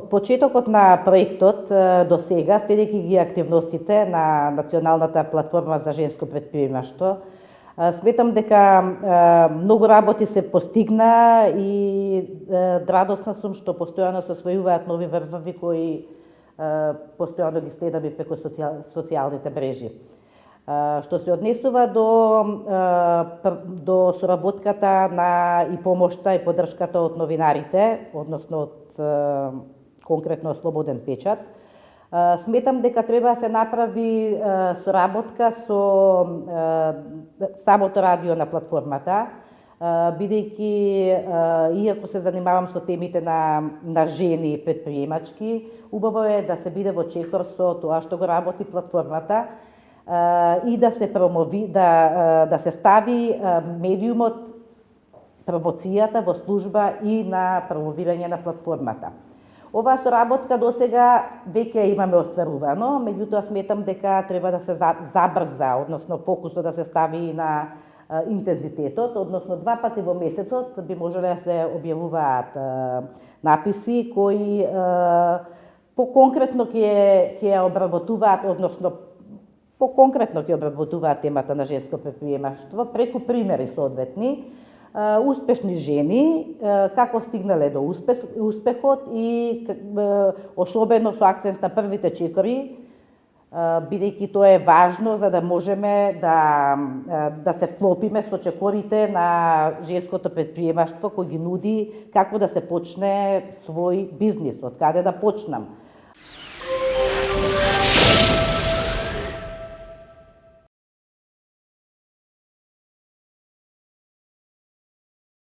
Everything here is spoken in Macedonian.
Од почетокот на проектот до сега, следејќи ги активностите на Националната платформа за женско претприемаштво, сметам дека многу работи се постигна и радосна сум што постојано се освојуваат нови врвови кои постојано ги следаме преку социјалните мрежи. Што се однесува до соработката и помошта и поддршката од новинарите, односно од конкретно Слободен печат, сметам дека треба да се направи соработка со самото радио на платформата, бидејќи иако се занимавам со темите на жени претприемачки, убаво е да се биде во чекор со тоа што го работи платформата и да се да се стави медиумот, промоцијата во служба и на промовирање на платформата. Оваа соработка досега веќе имаме остварувано, меѓутоа сметам дека треба да се забрза, односно фокусот да се стави на интензитетот, односно 2 пати во месецот би можеле да се објавуваат написи кои поконкретно ќе обработуваат, односно поконкретно ќе обработуваат темата на женско претприемаштво преку примери соодветни, успешни жени, како стигнале до успехот и особено со акцент на првите чекори, бидејќи тоа е важно за да можеме да се вклопиме со чекорите на женското претприемаштво кој ги нуди како да се почне свој бизнис, од каде да почнам.